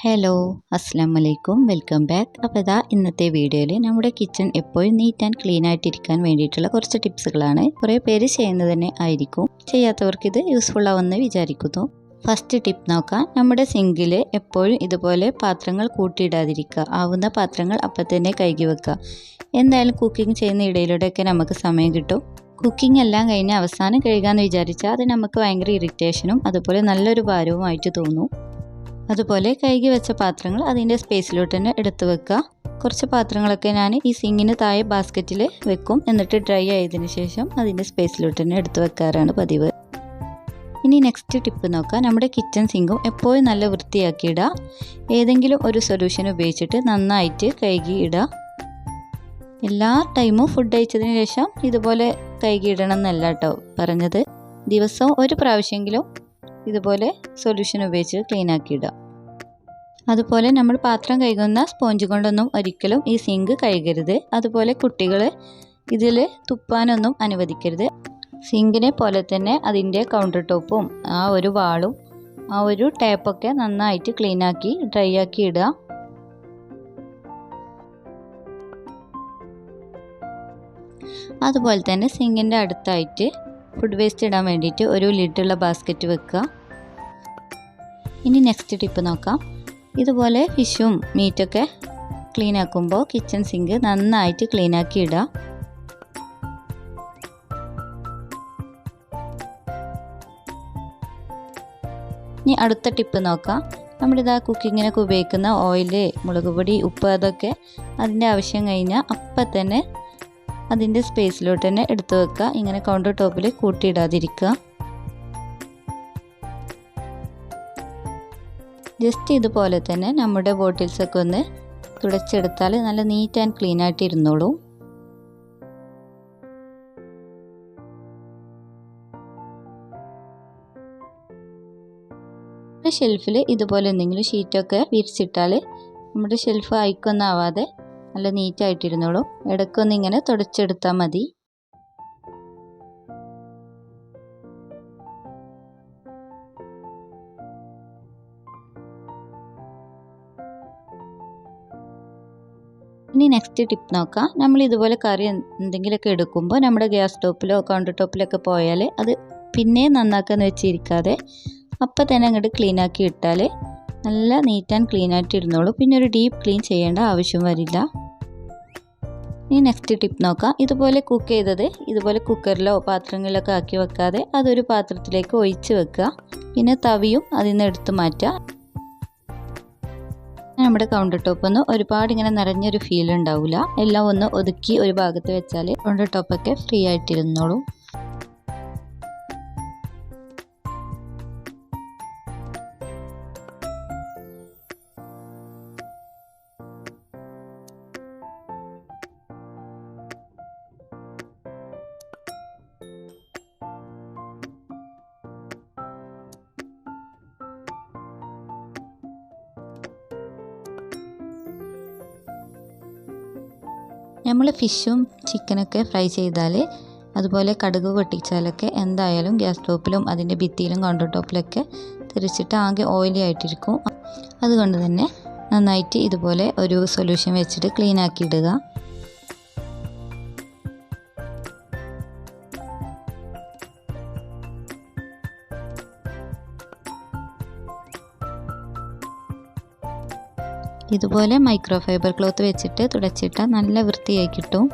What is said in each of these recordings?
Hello അസ്സാം വലൈക്കും welcome back. അപ്പോൾ ഇതാ ഇന്നത്തെ വീഡിയോയിൽ നമ്മുടെ കിച്ചൺ എപ്പോഴും നീറ്റ് ആൻഡ് ക്ലീൻ ആയിട്ടിരിക്കാൻ വേണ്ടിയിട്ടുള്ള കുറച്ച് ടിപ്സുകളാണ്. കുറേ പേര് ചെയ്യുന്നത് തന്നെ ആയിരിക്കും, ചെയ്യാത്തവർക്ക് ഇത് യൂസ്ഫുൾ ആവുമെന്ന് വിചാരിക്കുന്നു. ഫസ്റ്റ് ടിപ്പ് നോക്കാം. നമ്മുടെ സിങ്കിൽ എപ്പോഴും ഇതുപോലെ പാത്രങ്ങൾ കൂട്ടിയിടാതിരിക്കുക. ആവുന്ന പാത്രങ്ങൾ അപ്പം തന്നെ കഴുകി വെക്കുക. എന്തായാലും കുക്കിംഗ് ചെയ്യുന്ന ഇടയിലൂടെയൊക്കെ നമുക്ക് സമയം കിട്ടും. കുക്കിംഗ് എല്ലാം കഴിഞ്ഞ് അവസാനം കഴുകാമെന്ന് വിചാരിച്ചാൽ അത് നമുക്ക് ഭയങ്കര ഇറിറ്റേഷനും അതുപോലെ നല്ലൊരു ഭാരവുമായിട്ട് തോന്നും. അതുപോലെ കഴുകി വെച്ച പാത്രങ്ങൾ അതിൻ്റെ സ്പേസിലോട്ട് തന്നെ എടുത്തു വെക്കുക. കുറച്ച് പാത്രങ്ങളൊക്കെ ഞാൻ ഈ സിങ്ങിന് താഴെ ബാസ്ക്കറ്റിൽ വെക്കും, എന്നിട്ട് ഡ്രൈ ആയതിനു ശേഷം അതിൻ്റെ സ്പേസിലോട്ട് തന്നെ എടുത്തു വെക്കാറാണ് പതിവ്. ഇനി നെക്സ്റ്റ് ടിപ്പ് നോക്കാം. നമ്മുടെ കിച്ചൺ സിങ്കും എപ്പോഴും നല്ല വൃത്തിയാക്കിയിടുക. ഏതെങ്കിലും ഒരു സൊല്യൂഷൻ ഉപയോഗിച്ചിട്ട് നന്നായിട്ട് കഴുകി ഇടുക. എല്ലാ ടൈമും ഫുഡ് കഴിച്ചതിന് ശേഷം ഇതുപോലെ കഴുകിയിടണം എന്നല്ല കേട്ടോ പറഞ്ഞത്. ദിവസവും ഒരു പ്രാവശ്യമെങ്കിലും ഇതുപോലെ സൊല്യൂഷൻ ഉപയോഗിച്ച് ക്ലീൻ ആക്കിയിടുക. അതുപോലെ നമ്മൾ പാത്രം കഴുകുന്ന സ്പോഞ്ച് കൊണ്ടൊന്നും ഒരിക്കലും ഈ സിങ്ക് കഴുകരുത്. അതുപോലെ കുട്ടികൾ ഇതിൽ തുപ്പാനൊന്നും അനുവദിക്കരുത്. സിങ്കിനെ പോലെ തന്നെ അതിൻ്റെ കൗണ്ടർ ടോപ്പും ആ ഒരു വാളും ആ ഒരു ടാപ്പൊക്കെ നന്നായിട്ട് ക്ലീൻ ആക്കി ഡ്രൈ ആക്കി ഇടുക. അതുപോലെ തന്നെ സിങ്കിൻ്റെ അടുത്തായിട്ട് ഫുഡ് വേസ്റ്റ് ഇടാൻ വേണ്ടിയിട്ട് ഒരു ലിഡുള്ള ബാസ്ക്കറ്റ് വെക്കുക. ഇനി നെക്സ്റ്റ് ടിപ്പ് നോക്കാം. ഇതുപോലെ ഫിഷും മീറ്റൊക്കെ ക്ലീൻ ആക്കുമ്പോൾ കിച്ചൺ സിങ്ക് നന്നായിട്ട് ക്ലീൻ ആക്കി ഇടുക. ഇനി അടുത്ത ടിപ്പ് നോക്കാം. നമ്മളിതാ കുക്കിങ്ങിനൊക്കെ ഉപയോഗിക്കുന്ന ഓയിൽ, മുളക് പൊടി, ഉപ്പ് അതൊക്കെ അതിൻ്റെ ആവശ്യം കഴിഞ്ഞാൽ അപ്പം തന്നെ അതിൻ്റെ സ്പേസിലോട്ട് തന്നെ എടുത്തു വെക്കുക. ഇങ്ങനെ കൗണ്ടർ ടോപ്പിൽ കൂട്ടിയിടാതിരിക്കുക. ജസ്റ്റ് ഇതുപോലെ തന്നെ നമ്മുടെ ബോട്ടിൽസൊക്കെ ഒന്ന് തുടച്ചെടുത്താൽ നല്ല നീറ്റ് ആൻഡ് ക്ലീൻ ആയിട്ട് ഇരുന്നോളൂ. ഷെൽഫിൽ ഇതുപോലെ എന്തെങ്കിലും ഷീറ്റൊക്കെ വിരിച്ചിട്ടാൽ നമ്മുടെ ഷെൽഫ് അയക്കൊന്നും ആവാതെ നല്ല നീറ്റായിട്ടിരുന്നോളൂ. ഇടയ്ക്കൊന്ന് ഇങ്ങനെ തുടച്ചെടുത്താൽ മതി. ഇനി നെക്സ്റ്റ് ടിപ്പ് നോക്കാം. നമ്മൾ ഇതുപോലെ കറി എന്തെങ്കിലുമൊക്കെ എടുക്കുമ്പോൾ നമ്മുടെ ഗ്യാസ് സ്റ്റോപ്പിലോ കൗണ്ടർ ടോപ്പിലൊക്കെ പോയാൽ അത് പിന്നെ നന്നാക്കാന്ന് വെച്ചിരിക്കാതെ അപ്പം തന്നെ അങ്ങോട്ട് ക്ലീൻ ആക്കി ഇട്ടാൽ നല്ല നീറ്റ് ആൻഡ് ക്ലീൻ ആയിട്ട് ഇരുന്നോളൂ. പിന്നെ ഒരു ഡീപ്പ് ക്ലീൻ ചെയ്യേണ്ട ആവശ്യം വരില്ല. ഇനി നെക്സ്റ്റ് ടിപ്പ് നോക്കാം. ഇതുപോലെ കുക്ക് ചെയ്തത് ഇതുപോലെ കുക്കറിലോ പാത്രങ്ങളിലൊക്കെ ആക്കി വെക്കാതെ അതൊരു പാത്രത്തിലേക്ക് ഒഴിച്ച് വെക്കുക. പിന്നെ തവിയും അതിൽ നിന്ന് എടുത്ത് മാറ്റുക. നമ്മുടെ കൗണ്ടർ ടോപ്പ് ഒന്ന് ഒരുപാട് ഇങ്ങനെ നിറഞ്ഞൊരു ഫീൽ ഉണ്ടാവില്ല. എല്ലാം ഒന്ന് ഒതുക്കി ഒരു ഭാഗത്ത് വെച്ചാൽ കൗണ്ടർ ടോപ്പൊക്കെ ഫ്രീ ആയിട്ടിരുന്നോളൂ. നമ്മൾ ഫിഷും ചിക്കനൊക്കെ ഫ്രൈ ചെയ്താൽ അതുപോലെ കടുക് പൊട്ടിച്ചാലൊക്കെ എന്തായാലും ഗ്യാസ് സ്റ്റോപ്പിലും അതിൻ്റെ ഭിത്തിയിലും കൗണ്ടർ ടോപ്പിലൊക്കെ തിരിച്ചിട്ട് ആകെ ഓയിലി ആയിട്ടിരിക്കും. അതുകൊണ്ട് തന്നെ നന്നായിട്ട് ഇതുപോലെ ഒരു സൊല്യൂഷൻ വെച്ചിട്ട് ക്ലീൻ ആക്കി ഇടുക. ഇതുപോലെ മൈക്രോ ഫൈബർ ക്ലോത്ത് വെച്ചിട്ട് തുടച്ചിട്ടാൽ നല്ല വൃത്തിയായി കിട്ടും.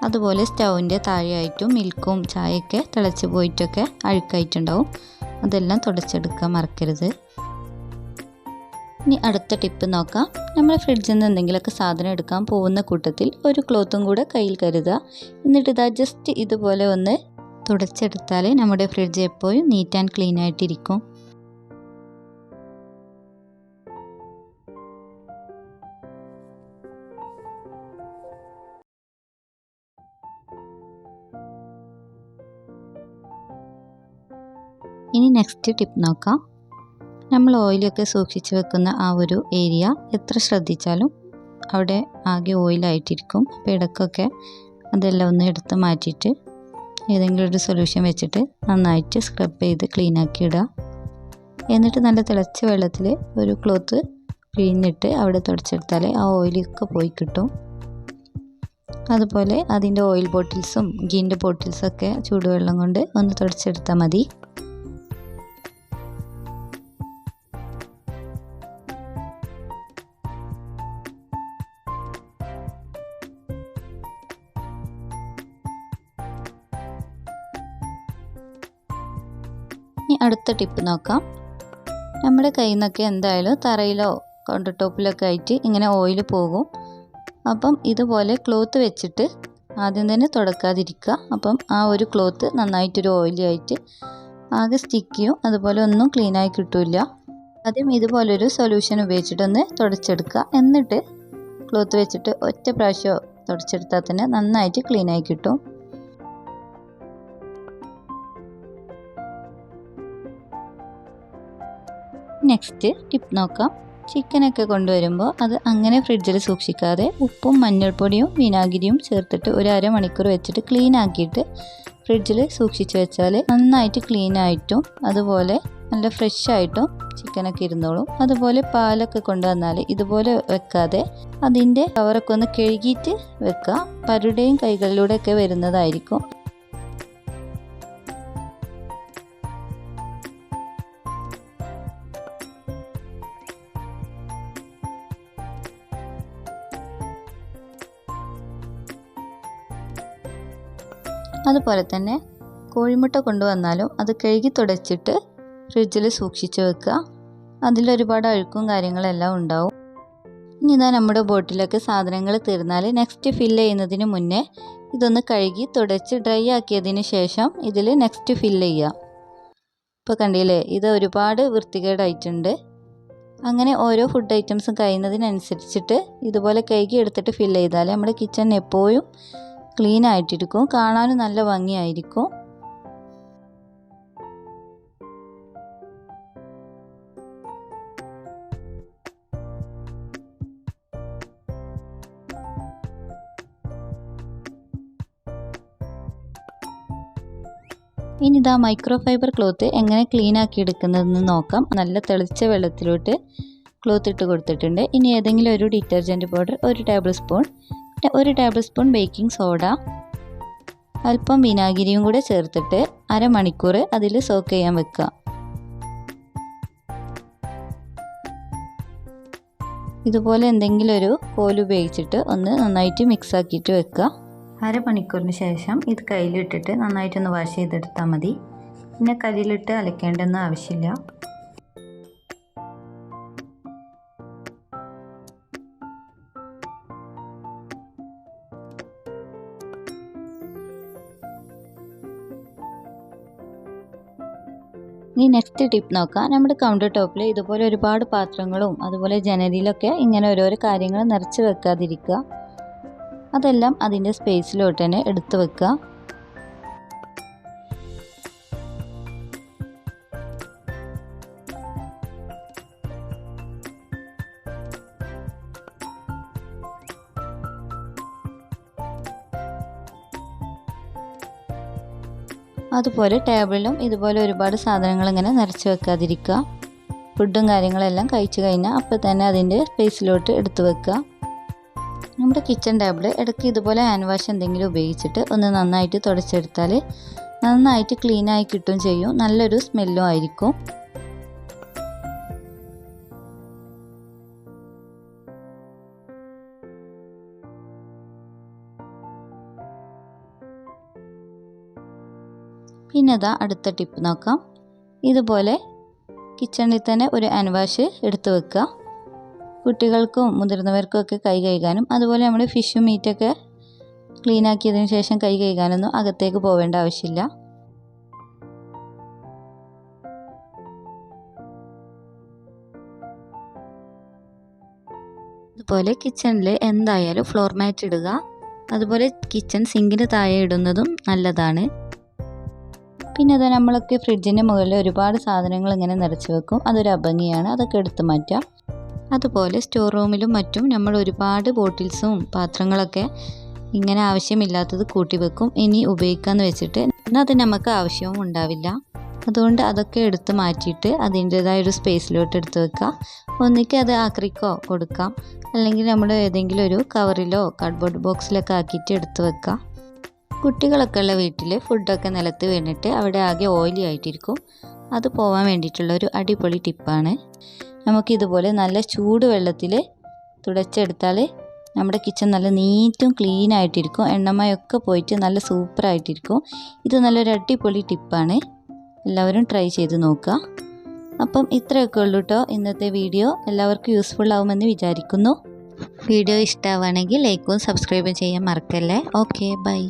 അതുപോലെ സ്റ്റൗവിൻ്റെ താഴെയായിട്ടും മിൽക്കും ചായയൊക്കെ തിളച്ച് പോയിട്ടൊക്കെ അഴുക്കായിട്ടുണ്ടാവും. അതെല്ലാം തുടച്ചെടുക്കാൻ മറക്കരുത്. ഇനി അടുത്ത ടിപ്പ് നോക്കാം. നമ്മൾ ഫ്രിഡ്ജിൽ നിന്ന് എന്തെങ്കിലുമൊക്കെ സാധനം എടുക്കാൻ പോകുന്ന കൂട്ടത്തിൽ ഒരു ക്ലോത്തും കൂടെ കയ്യിൽ കരുതുക. എന്നിട്ട് ഇതാ ജസ്റ്റ് ഇതുപോലെ ഒന്ന് തുടച്ചെടുത്താൽ നമ്മുടെ ഫ്രിഡ്ജ് എപ്പോഴും നീറ്റ് ആൻഡ് ക്ലീൻ ആയിട്ടിരിക്കും. ഇനി നെക്സ്റ്റ് ടിപ്പ് നോക്കാം. നമ്മൾ ഓയിലൊക്കെ സൂക്ഷിച്ച് വെക്കുന്ന ആ ഒരു ഏരിയ എത്ര ശ്രദ്ധിച്ചാലും അവിടെ ആകെ ഓയിലായിട്ടിരിക്കും. അപ്പോൾ ഇടയ്ക്കൊക്കെ അതെല്ലാം ഒന്ന് എടുത്ത് മാറ്റിയിട്ട് ഏതെങ്കിലും ഒരു സൊല്യൂഷൻ വെച്ചിട്ട് നന്നായിട്ട് സ്ക്രബ് ചെയ്ത് ക്ലീൻ ആക്കി ഇടുക. എന്നിട്ട് നല്ല തിളച്ച വെള്ളത്തിൽ ഒരു ക്ലോത്ത് പിഴിഞ്ഞിട്ട് അവിടെ തുടച്ചെടുത്താൽ ആ ഓയിലൊക്കെ പോയി കിട്ടും. അതുപോലെ അതിൻ്റെ ഓയിൽ ബോട്ടിൽസും ഗീൻ്റെ ബോട്ടിൽസൊക്കെ ചൂടുവെള്ളം കൊണ്ട് ഒന്ന് തുടച്ചെടുത്താൽ മതി. ഇനി അടുത്ത ടിപ്പ് നോക്കാം. നമ്മുടെ കയ്യിൽ നിന്നൊക്കെ എന്തായാലും തറയിലോ കൗണ്ടർ ടോപ്പിലൊക്കെ ആയിട്ട് ഇങ്ങനെ ഓയിൽ പോകും. അപ്പം ഇതുപോലെ ക്ലോത്ത് വെച്ചിട്ട് ആദ്യം തന്നെ തുടക്കാതിരിക്കുക. അപ്പം ആ ഒരു ക്ലോത്ത് നന്നായിട്ടൊരു ഓയിലി ആയിട്ട് ആകെ സ്റ്റിക്ക് ചെയ്യും. അതുപോലെ ഒന്നും ക്ലീനായി കിട്ടില്ല. ആദ്യം ഇതുപോലൊരു സൊല്യൂഷൻ ഉപയോഗിച്ചിട്ടൊന്ന് തുടച്ചെടുക്കുക. എന്നിട്ട് ക്ലോത്ത് വെച്ചിട്ട് ഒറ്റ പ്രാവശ്യം തുടച്ചെടുത്താൽ തന്നെ നന്നായിട്ട് ക്ലീനായി കിട്ടും. നെക്സ്റ്റ് ടിപ്പ് നോക്കാം. ചിക്കനൊക്കെ കൊണ്ടുവരുമ്പോൾ അത് അങ്ങനെ ഫ്രിഡ്ജിൽ സൂക്ഷിക്കാതെ ഉപ്പും മഞ്ഞൾപ്പൊടിയും വിനാഗിരിയും ചേർത്തിട്ട് ഒരു അരമണിക്കൂർ വെച്ചിട്ട് ക്ലീൻ ആക്കിയിട്ട് ഫ്രിഡ്ജിൽ സൂക്ഷിച്ച് വെച്ചാൽ നന്നായിട്ട് ക്ലീൻ ആയിട്ടും അതുപോലെ നല്ല ഫ്രഷ് ആയിട്ടും ചിക്കനൊക്കെ ഇരുന്നോളും. അതുപോലെ പാലൊക്കെ കൊണ്ടുവന്നാൽ ഇതുപോലെ വെക്കാതെ അതിൻ്റെ കവറൊക്കെ ഒന്ന് കഴുകിയിട്ട് വെക്കുക. പലരുടെയും കൈകളിലൂടെയൊക്കെ വരുന്നതായിരിക്കും. അതുപോലെ തന്നെ കോഴിമുട്ട കൊണ്ടുവന്നാലും അത് കഴുകി തുടച്ചിട്ട് ഫ്രിഡ്ജിൽ സൂക്ഷിച്ച് വെക്കുക. അതിലൊരുപാട് അഴുക്കും കാര്യങ്ങളെല്ലാം ഉണ്ടാവും. ഇനി ഇതാ നമ്മുടെ ബോട്ടിലൊക്കെ സാധനങ്ങൾ തീർന്നാൽ നെക്സ്റ്റ് ഫില്ല് ചെയ്യുന്നതിന് മുന്നേ ഇതൊന്ന് കഴുകി തുടച്ച് ഡ്രൈ ആക്കിയതിന് ശേഷം ഇതിൽ നെക്സ്റ്റ് ഫില്ല് ചെയ്യുക. ഇപ്പോൾ കണ്ടില്ലേ, ഇത് ഒരുപാട് വൃത്തികേടായിട്ടുണ്ട്. അങ്ങനെ ഓരോ ഫുഡ് ഐറ്റംസും കഴിയുന്നതിനനുസരിച്ചിട്ട് ഇതുപോലെ കഴുകി എടുത്തിട്ട് ഫില്ല് ചെയ്താൽ നമ്മുടെ കിച്ചൺ എപ്പോഴും ക്ലീൻ ആയിട്ടിരിക്കും, കാണാനും നല്ല ഭംഗിയായിരിക്കും. ഇനി ഇതാ മൈക്രോ ഫൈബർ ക്ലോത്ത് എങ്ങനെ ക്ലീൻ ആക്കി എടുക്കുന്നതെന്ന് നോക്കാം. നല്ല തെളിച്ച വെള്ളത്തിലോട്ട് ക്ലോത്ത് ഇട്ട് കൊടുത്തിട്ടുണ്ട്. ഇനി ഏതെങ്കിലും ഒരു detergent powder 1 table spoon, 1 table spoon baking soda, അല്പം വിനാഗിരിയും കൂടെ ചേർത്തിട്ട് അരമണിക്കൂർ അതിൽ സോക്ക് ചെയ്യാൻ വെക്കുക. ഇതുപോലെ എന്തെങ്കിലും ഒരു കോല് ഉപയോഗിച്ചിട്ട് ഒന്ന് നന്നായിട്ട് മിക്സ് ആക്കിയിട്ട് വെക്കുക. അരമണിക്കൂറിന് ശേഷം ഇത് കയ്യിലിട്ടിട്ട് നന്നായിട്ടൊന്ന് വാഷ് ചെയ്തെടുത്താൽ മതി. പിന്നെ കല്ലിലിട്ട് അലക്കേണ്ടെന്ന് ആവശ്യമില്ല. ഇനി നെക്സ്റ്റ് ടിപ്പ് നോക്കാം. നമ്മുടെ കൗണ്ടർ ടോപ്പിൽ ഇതുപോലെ ഒരുപാട് പാത്രങ്ങളും അതുപോലെ ജനലിലൊക്കെ ഇങ്ങനെ ഓരോരോ കാര്യങ്ങൾ നിറച്ച് വെക്കാതിരിക്കുക. അതെല്ലാം അതിൻ്റെ സ്പേസിലോട്ട് തന്നെ എടുത്ത് വെക്കുക. അതുപോലെ ടേബിളിലും ഇതുപോലെ ഒരുപാട് സാധനങ്ങൾ ഇങ്ങനെ നിറച്ച് വെക്കാതിരിക്കുക. ഫുഡും കാര്യങ്ങളെല്ലാം കഴിച്ചു കഴിഞ്ഞാൽ അപ്പോൾ തന്നെ അതിൻ്റെ സ്പേസിലോട്ട് എടുത്ത് വെക്കുക. നമ്മുടെ കിച്ചൺ ടേബിൾ ഇടയ്ക്ക് ഇതുപോലെ ഹാൻഡ് വാഷ് എന്തെങ്കിലും ഉപയോഗിച്ചിട്ട് ഒന്ന് നന്നായിട്ട് തുടച്ചെടുത്താൽ നന്നായിട്ട് ക്ലീനായി കിട്ടും ചെയ്യും. നല്ലൊരു സ്മെല്ലും ആയിരിക്കും. പിന്നെ ഇതാ അടുത്ത ടിപ്പ് നോക്കാം. ഇതുപോലെ കിച്ചണിൽ തന്നെ ഒരു ഹാൻഡ് വാഷ് എടുത്ത് വെക്കുക. കുട്ടികൾക്കും മുതിർന്നവർക്കും ഒക്കെ കൈ കഴുകാനും അതുപോലെ നമ്മൾ ഫിഷും മീറ്റൊക്കെ ക്ലീൻ ആക്കിയതിന് ശേഷം കൈ കഴുകാനൊന്നും അകത്തേക്ക് പോവേണ്ട ആവശ്യമില്ല. അതുപോലെ കിച്ചണിൽ എന്തായാലും ഫ്ലോർ മാറ്റ് ഇടുക. അതുപോലെ കിച്ചൺ സിങ്കിന് താഴെ ഇടുന്നതും നല്ലതാണ്. പിന്നെ അത് നമ്മളൊക്കെ ഫ്രിഡ്ജിൻ്റെ മുകളിൽ ഒരുപാട് സാധനങ്ങൾ ഇങ്ങനെ നിറച്ച് വെക്കും. അതൊരു അഭംഗിയാണ്, അതൊക്കെ എടുത്ത് മാറ്റാം. അതുപോലെ സ്റ്റോർ റൂമിലും മറ്റും നമ്മൾ ഒരുപാട് ബോട്ടിൽസും പാത്രങ്ങളൊക്കെ ഇങ്ങനെ ആവശ്യമില്ലാത്തത് കൂട്ടി വെക്കും. ഇനി ഉപയോഗിക്കാമെന്ന് വെച്ചിട്ട് അത് നമുക്ക് ആവശ്യവും ഉണ്ടാവില്ല. അതുകൊണ്ട് അതൊക്കെ എടുത്ത് മാറ്റിയിട്ട് അതിൻ്റേതായ ഒരു സ്പേസിലോട്ട് എടുത്ത് വെക്കുക. ഒന്നിക്ക് അത് ആക്രിക്കോ കൊടുക്കാം, അല്ലെങ്കിൽ നമ്മൾ ഏതെങ്കിലും ഒരു കവറിലോ കാർഡ്ബോർഡ് ബോക്സിലൊക്കെ ആക്കിയിട്ട് എടുത്ത് വെക്കുക. കുട്ടികളൊക്കെ ഉള്ള വീട്ടിൽ ഫുഡൊക്കെ നിലത്ത് വീണിട്ട് അവിടെ ആകെ ഓയിലി ആയിട്ടിരിക്കും. അത് പോകാൻ വേണ്ടിയിട്ടുള്ള ഒരു അടിപൊളി ടിപ്പാണ്. നമുക്കിതുപോലെ നല്ല ചൂട് വെള്ളത്തിൽ തുടച്ചെടുത്താൽ നമ്മുടെ കിച്ചൺ നല്ല നീറ്റും ക്ലീൻ ആയിട്ടിരിക്കും. എണ്ണമയൊക്കെ പോയിട്ട് നല്ല സൂപ്പറായിട്ടിരിക്കും. ഇത് നല്ലൊരു അടിപൊളി ടിപ്പാണ്. എല്ലാവരും ട്രൈ ചെയ്ത് നോക്കുക. അപ്പം ഇത്രയൊക്കെ ഉള്ളൂ കേട്ടോ ഇന്നത്തെ വീഡിയോ. എല്ലാവർക്കും യൂസ്ഫുൾ ആവുമെന്ന് വിചാരിക്കുന്നു. വീഡിയോ ഇഷ്ടമാവുകയാണെങ്കിൽ ലൈക്കും സബ്സ്ക്രൈബും ചെയ്യാൻ മറക്കല്ലേ. Okay, by.